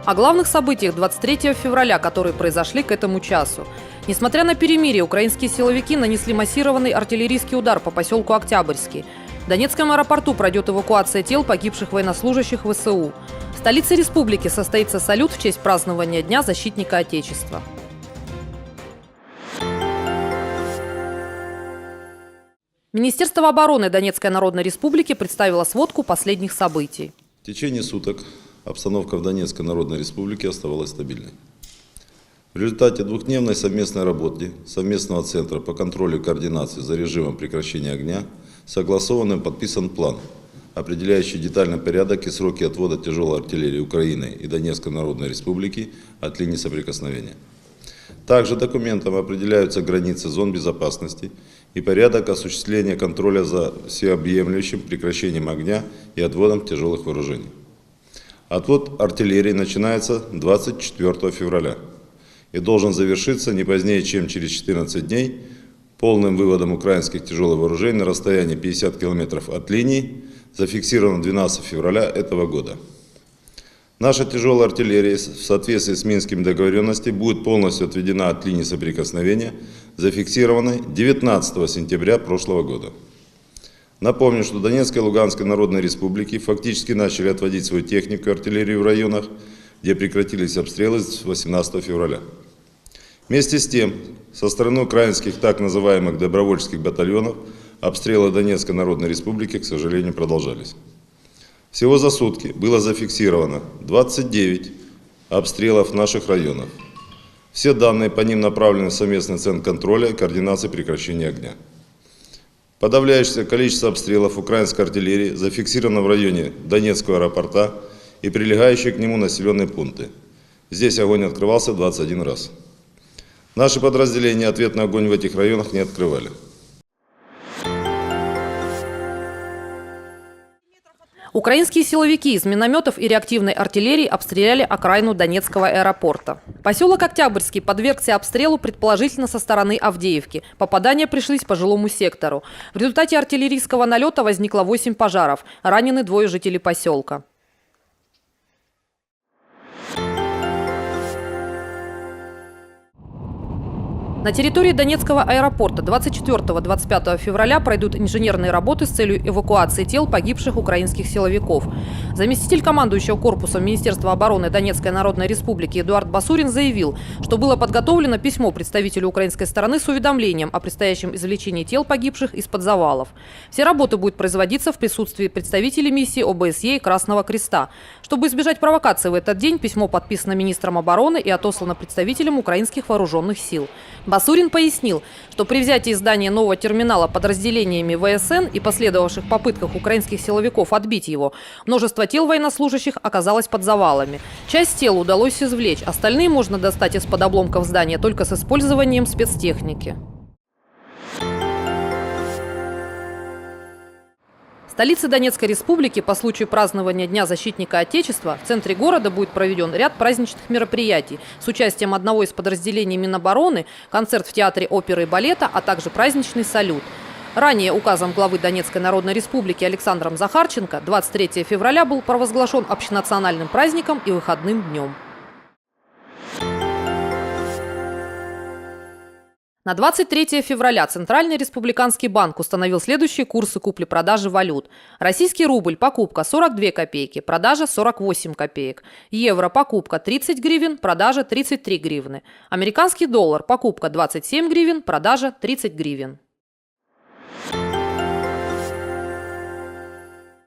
О главных событиях 23 февраля, которые произошли к этому часу. Несмотря на перемирие, украинские силовики нанесли массированный артиллерийский удар по поселку Октябрьский. В Донецком аэропорту пройдет эвакуация тел погибших военнослужащих ВСУ. В столице республики состоится салют в честь празднования Дня защитника Отечества. Министерство обороны Донецкой Народной Республики представило сводку последних событий. В течение суток обстановка в Донецкой Народной Республике оставалась стабильной. В результате двухдневной совместной работы совместного центра по контролю и координации за режимом прекращения огня согласованным подписан план, определяющий детальный порядок и сроки отвода тяжелой артиллерии Украины и Донецкой Народной Республики от линии соприкосновения. Также документом определяются границы зон безопасности и порядок осуществления контроля за всеобъемлющим прекращением огня и отводом тяжелых вооружений. Отвод артиллерии начинается 24 февраля и должен завершиться не позднее, чем через 14 дней полным выводом украинских тяжелых вооружений на расстоянии 50 километров от линии, зафиксировано 12 февраля этого года. Наша тяжелая артиллерия в соответствии с Минскими договоренностями будет полностью отведена от линии соприкосновения, зафиксированной 19 сентября прошлого года. Напомню, что Донецкая и Луганская Народные Республики фактически начали отводить свою технику и артиллерию в районах, где прекратились обстрелы с 18 февраля. Вместе с тем, со стороны украинских так называемых добровольческих батальонов обстрелы Донецкой Народной Республики, к сожалению, продолжались. Всего за сутки было зафиксировано 29 обстрелов в наших районах. Все данные по ним направлены в совместный центр контроля и координации прекращения огня. Подавляющее количество обстрелов украинской артиллерии зафиксировано в районе Донецкого аэропорта и прилегающие к нему населенные пункты. Здесь огонь открывался 21 раз. Наши подразделения ответный огонь в этих районах не открывали. Украинские силовики из минометов и реактивной артиллерии обстреляли окраину Донецкого аэропорта. Поселок Октябрьский подвергся обстрелу предположительно со стороны Авдеевки. Попадания пришлись по жилому сектору. В результате артиллерийского налета возникло 8 пожаров. Ранены 2 жителей поселка. На территории Донецкого аэропорта 24-25 февраля пройдут инженерные работы с целью эвакуации тел погибших украинских силовиков. Заместитель командующего корпусом Министерства обороны Донецкой Народной Республики Эдуард Басурин заявил, что было подготовлено письмо представителю украинской стороны с уведомлением о предстоящем извлечении тел погибших из-под завалов. Все работы будут производиться в присутствии представителей миссии ОБСЕ и Красного Креста. Чтобы избежать провокации в этот день, письмо подписано министром обороны и отослано представителям украинских вооруженных сил. Басурин пояснил, что при взятии здания нового терминала подразделениями ВСН и последовавших попытках украинских силовиков отбить его, множество тел военнослужащих оказалось под завалами. Часть тел удалось извлечь, остальные можно достать из-под обломков здания только с использованием спецтехники. В столице Донецкой Республики по случаю празднования Дня защитника Отечества в центре города будет проведен ряд праздничных мероприятий с участием одного из подразделений Минобороны, концерт в Театре оперы и балета, а также праздничный салют. Ранее указом главы Донецкой Народной Республики Александром Захарченко 23 февраля был провозглашен общенациональным праздником и выходным днем. На 23 февраля Центральный республиканский банк установил следующие курсы купли-продажи валют. Российский рубль – покупка 42 копейки, продажа 48 копеек. Евро – покупка 30 гривен, продажа 33 гривны. Американский доллар – покупка 27 гривен, продажа 30 гривен.